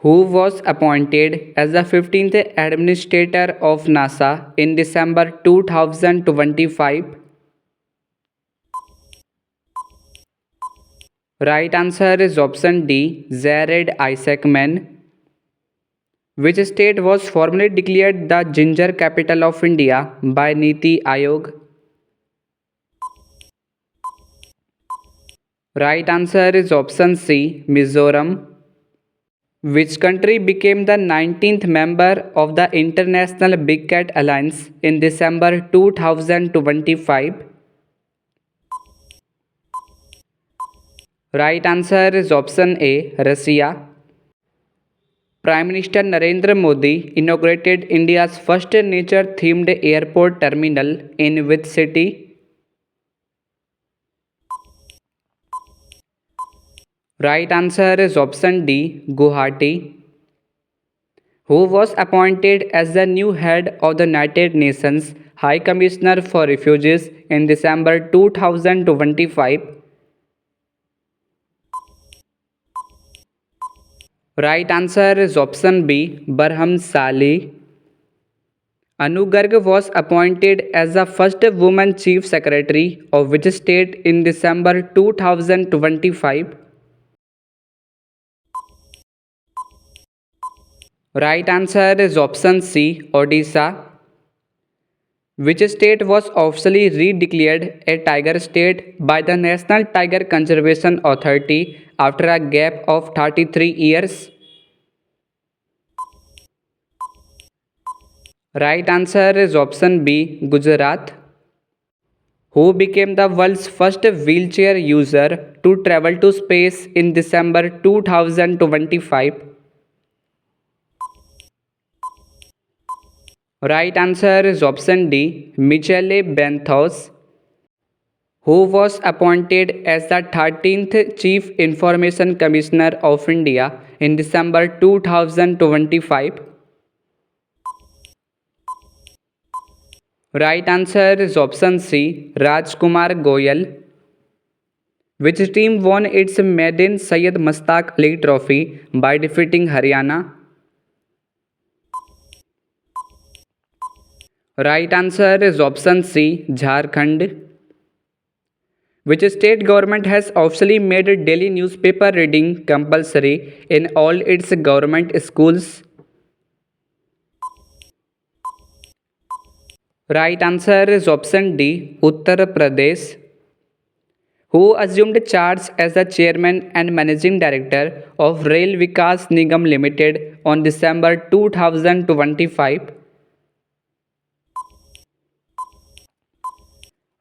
who was appointed as the 15th Administrator of NASA in December 2025? Right answer is option D, Jared Isaacman. Which state was formally declared the ginger capital of India by Niti Aayog? Right answer is option C, Mizoram. Which country became the 19th member of the International Big Cat Alliance in December 2025? Right answer is option A, Russia. Prime Minister Narendra Modi inaugurated India's first nature-themed airport terminal in which city? Right answer is option D, Guwahati. Who was appointed as the new head of the United Nations High Commissioner for Refugees in December 2025? Right answer is option B, Barham Saleh. Anu Garg was appointed as the first woman chief secretary of which state in December 2025? Right answer is option C, Odisha. Which state was officially re-declared a tiger state by the National Tiger Conservation Authority after a gap of 33 years? Right answer is option B, Gujarat. Who became the world's first wheelchair user to travel to space in December 2025? Right answer is option D, Michele Benthos. Who was appointed as the 13th Chief Information Commissioner of India in December 2025? Right answer is option C, Rajkumar Goyal. Which team won its maiden Syed Mustaq Ali Trophy by defeating Haryana? Right answer is option C, Jharkhand. Which state government has officially made daily newspaper reading compulsory in all its government schools? Right answer is option D, Uttar Pradesh. Who assumed charge as the chairman and managing director of Rail Vikas Nigam Limited on December 2025?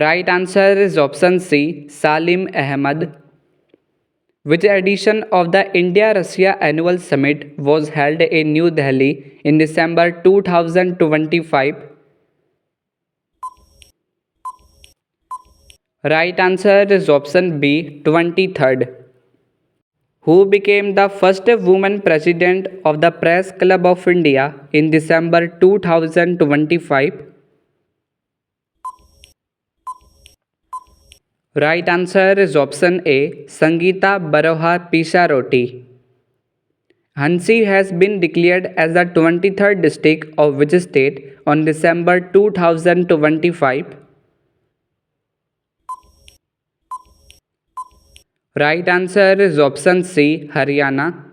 Right answer is option C, Salim Ahmed. Which edition of the India-Russia Annual Summit was held in New Delhi in December 2025? Right answer is option B, 23rd. Who became the first woman president of the Press Club of India in December 2025? Right answer is option A, Sangeeta Baroha Pisaroti. Hansi has been declared as the 23rd district of which state on December 2025? Right answer is option C, Haryana.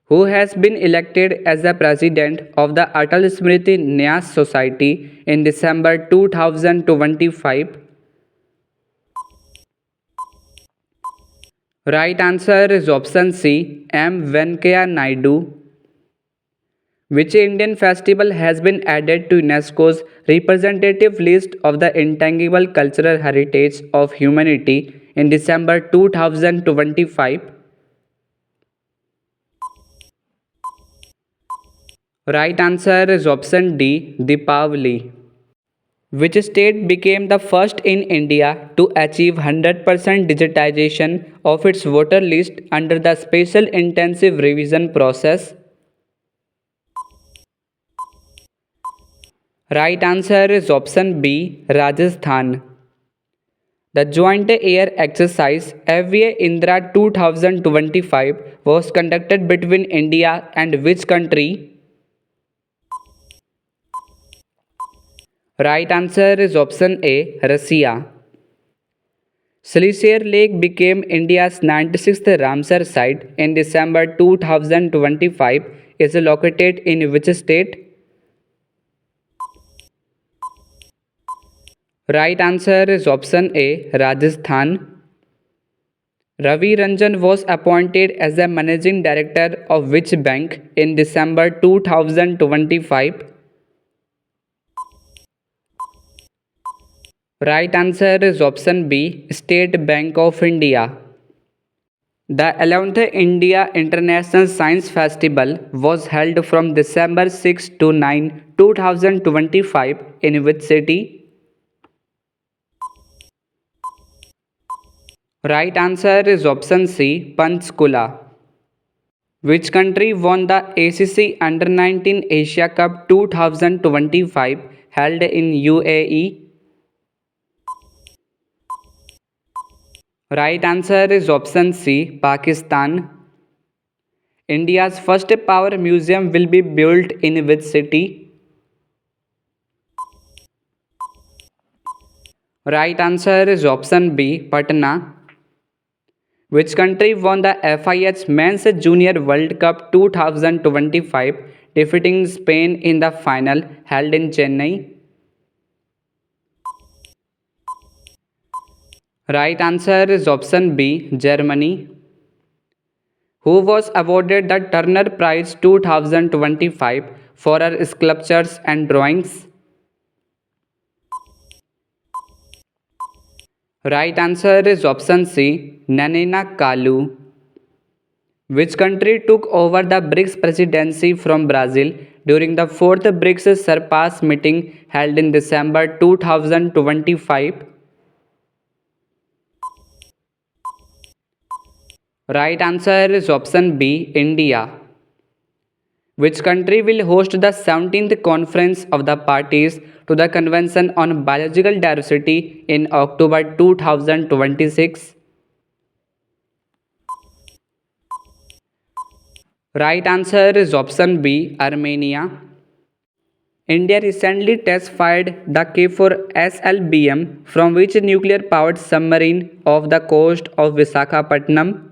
Who has been elected as the president of the Atal Smriti Nyas Society in December 2025? Right answer is option C, M. Venkaiah Naidu. Which Indian festival has been added to UNESCO's representative list of the intangible cultural heritage of humanity in December 2025? Right answer is option D, Deepavali. Which state became the first in India to achieve 100% digitization of its voter list under the Special Intensive Revision process? Right answer is option B, Rajasthan. The Joint Air Exercise FVA Indra 2025 was conducted between India and which country? Right answer is option A, Russia. Silisher Lake became India's 96th Ramsar site in December 2025. Is located in which state? Right answer is option A, Rajasthan. Ravi Ranjan was appointed as the managing director of which bank in December 2025? Right answer is option B, State Bank of India. The 11th India International Science Festival was held from December 6 to 9, 2025 in which city? Right answer is option C, Panchkula. Which country won the ACC Under 19 Asia Cup 2025 held in UAE? Right answer is option C, Pakistan. India's first power museum will be built in which city? Right answer is option B, Patna. Which country won the FIH Men's Junior World Cup 2025, defeating Spain in the final held in Chennai? Right answer is option B, Germany. Who was awarded the Turner Prize 2025 for her sculptures and drawings? Right answer is option C, Nanena Kalu. Which country took over the BRICS presidency from Brazil during the 4th BRICS Surpass meeting held in December 2025? Right answer is option B, India. Which country will host the 17th Conference of the Parties to the Convention on Biological Diversity in October 2026? Right answer is option B, Armenia. India recently test fired the K4SLBM from which nuclear powered submarine off the coast of Visakhapatnam?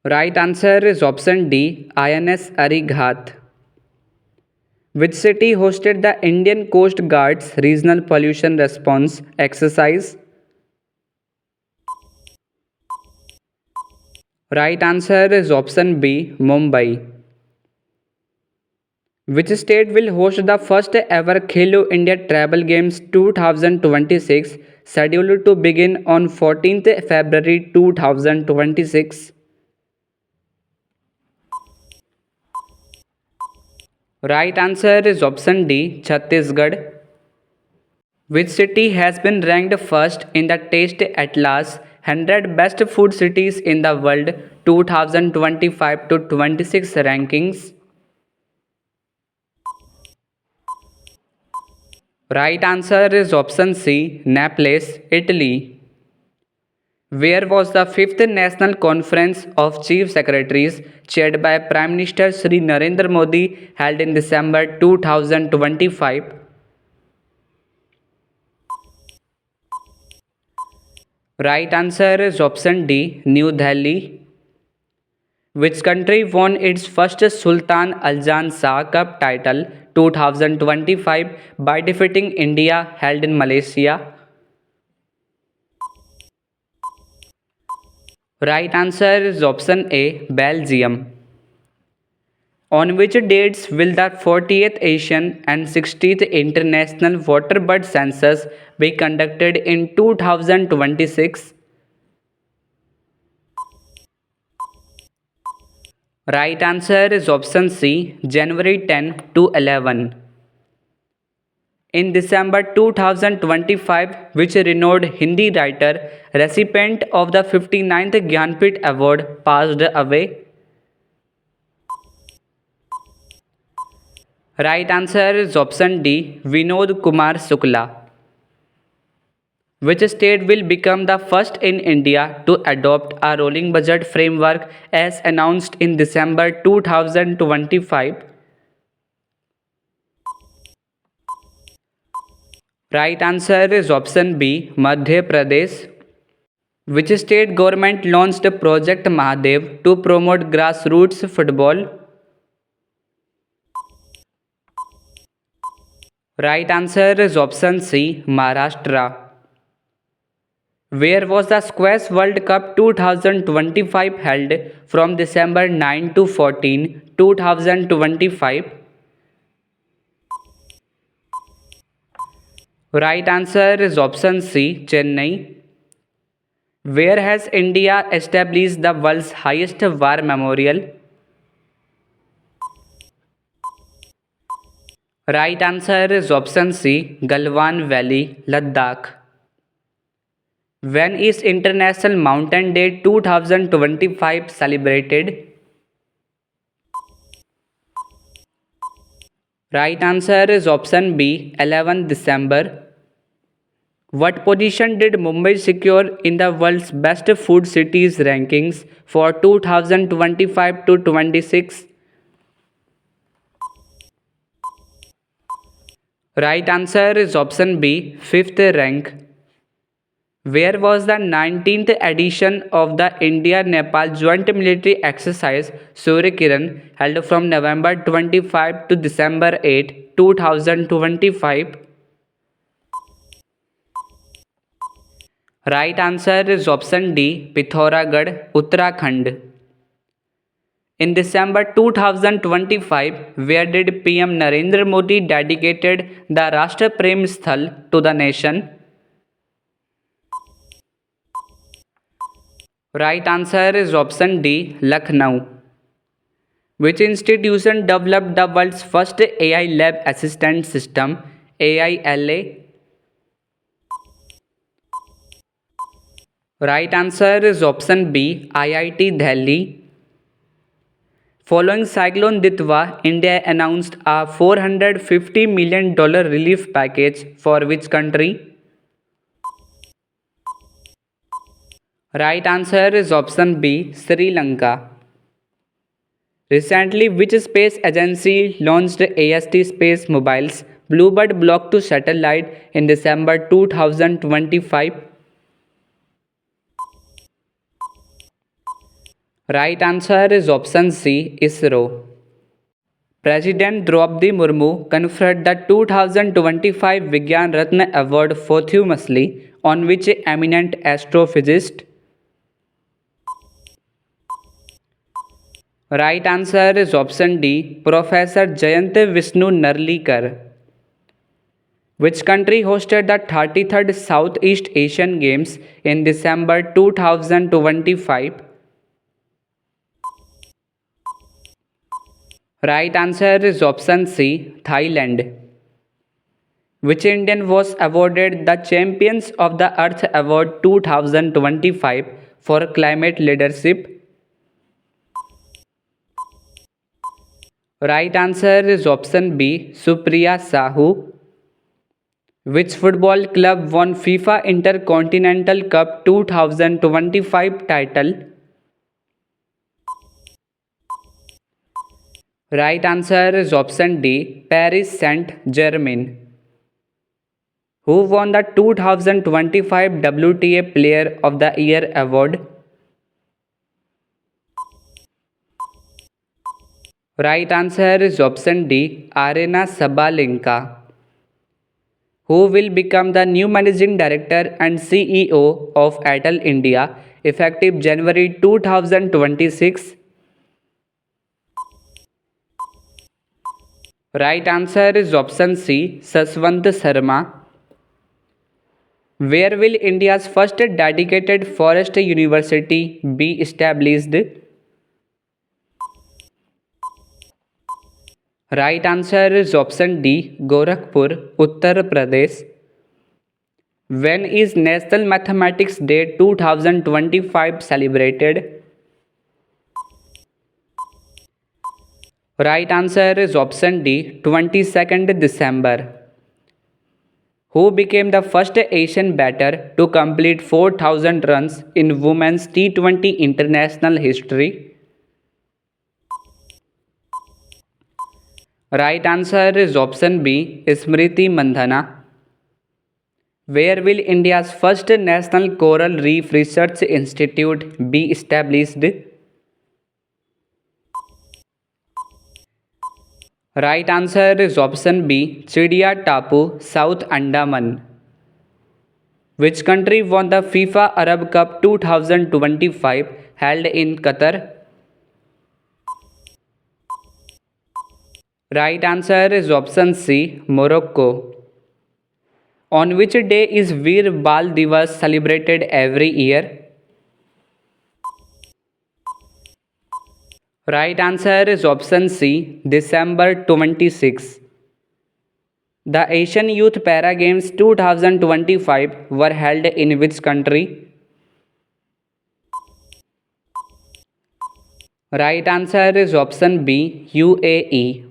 Right answer is option D, INS Arighat. Which city hosted the Indian Coast Guard's regional pollution response exercise? Right answer is option B, Mumbai. Which state will host the first ever Khelo India Travel Games 2026 scheduled to begin on 14th February 2026? Right answer is option D, Chhattisgarh. Which city has been ranked first in the Taste Atlas 100 Best Food Cities in the World 2025 to 26 rankings? Right answer is option C, Naples, Italy. Where was the 5th National Conference of Chief Secretaries chaired by Prime Minister Shri Narendra Modi held in December 2025? Right answer is option D, New Delhi. Which country won its first Sultan Aljan Shah Cup title 2025 by defeating India held in Malaysia? Right answer is option A, Belgium. On which dates will the 40th Asian and 60th International Waterbird Census be conducted in 2026? Right answer is option C, January 10 to 11. In December 2025, which renowned Hindi writer, recipient of the 59th Gyanpith Award, passed away? Right answer is option D, Vinod Kumar Shukla. Which state will become the first in India to adopt a rolling budget framework as announced in December 2025? Right answer is option B, Madhya Pradesh. Which state government launched Project Mahadev to promote grassroots football? Right answer is option C, Maharashtra. Where was the Squash World Cup 2025 held from December 9 to 14, 2025? Right answer is option C, Chennai. Where has India established the world's highest war memorial? Right answer is option C, Galwan Valley, Ladakh. When is International Mountain Day 2025 celebrated? Right answer is option B, 11 December. What position did Mumbai secure in the world's best food cities rankings for 2025 to 26? Right answer is option B, 5th rank. Where was the 19th edition of the India-Nepal Joint Military Exercise Surya Kiran held from November 25 to December 8, 2025? Right answer is option D, Pithoragarh, Uttarakhand. In December 2025, where did PM Narendra Modi dedicated the Rashtra Prem Sthal to the nation? Right answer is option D, Lucknow. Which institution developed the world's first AI lab assistant system, AILA? Right answer is option B, IIT Delhi. Following Cyclone Ditwa, India announced a $450 million relief package for which country? Right answer is option B, Sri Lanka. Recently, which space agency launched AST Space Mobile's Bluebird Block 2 satellite in December 2025? Right answer is option C, ISRO. President Draupadi Murmu conferred the 2025 Vigyan Ratna Award posthumously on which eminent astrophysicist? Right answer is option D, Professor Jayant Vishnu Narlikar. Which country hosted the 33rd Southeast Asian Games in December 2025? Right answer is option C, Thailand. Which Indian was awarded the Champions of the Earth Award 2025 for climate leadership? Right answer is option B, Supriya Sahu. Which football club won FIFA Intercontinental Cup 2025 title? Right answer is option D, Paris Saint-Germain. Who won the 2025 WTA Player of the Year award? Right answer is option D, Arena Sabalenka. Who will become the new managing director and CEO of Airtel India effective January 2026? Right answer is option C, Saswant Sharma. Where will India's first dedicated forest university be established? Right answer is option D, Gorakhpur, Uttar Pradesh. When is National Mathematics Day 2025 celebrated? Right answer is option D, 22nd December. Who became the first Asian batter to complete 4,000 runs in women's T20 international history? Right answer is option B, Smriti Mandhana. Where will India's first National Coral Reef Research Institute be established? Right answer is option B, Chidiya Tapu, South Andaman. Which country won the FIFA Arab Cup 2025 held in Qatar? Right answer is option C, Morocco. On which day is Veer Bal Divas celebrated every year? Right answer is option C, December 26. The Asian Youth Para Games 2025 were held in which country? Right answer is option B, UAE.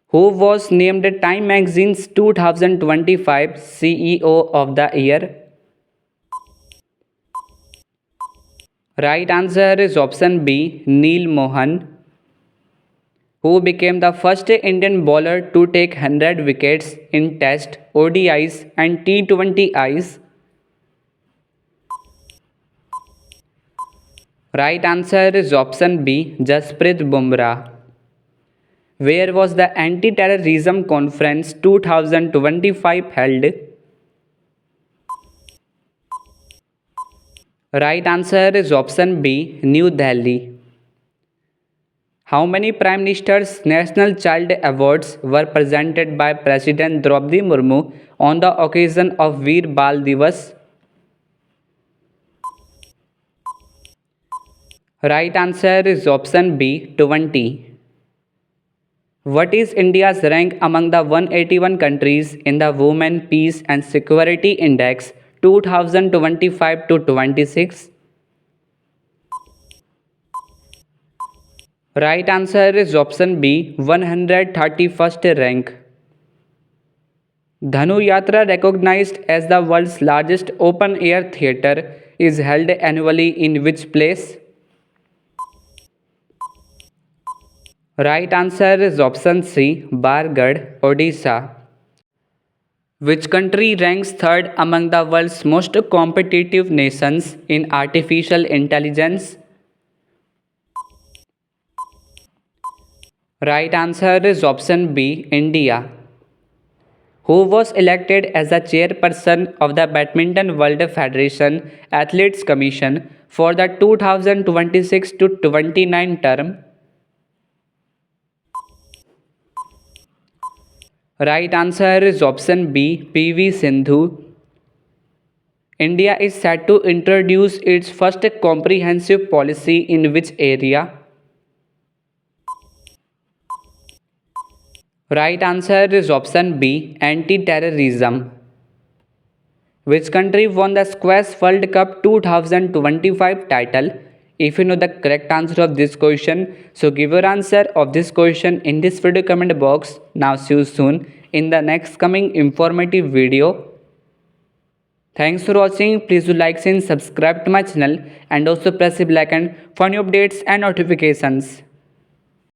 Who was named Time Magazine's 2025 CEO of the Year? Right answer is option B, Neil Mohan. Who became the first Indian bowler to take 100 wickets in Test, ODIs and T20Is? Right answer is option B, Jasprit Bumrah. Where was the Anti-Terrorism Conference 2025 held? Right answer is option B, New Delhi. How many Prime Minister's National Child Awards were presented by President Draupadi Murmu on the occasion of Veer Bal Divas? Right answer is option B, 20. What is India's rank among the 181 countries in the Women, Peace and Security Index 2025 to 26? Right answer is option B, 131st rank. Dhanu Yatra, recognized as the world's largest open-air theatre, is held annually in which place? Right answer is option C, Bargarh, Odisha. Which country ranks third among the world's most competitive nations in artificial intelligence? Right answer is option B, India. Who was elected as the chairperson of the Badminton World Federation Athletes Commission for the 2026 to 29 term? Right answer is option B, PV Sindhu. India is set to introduce its first comprehensive policy in which area? Right answer is option B, anti-terrorism. Which country won the Squash World Cup 2025 title? If you know the correct answer of this question, so give your answer of this question in this video comment box. Now see you soon in the next coming informative video. Thanks for watching. Please do like and subscribe to my channel and also press the bell icon for new updates and notifications.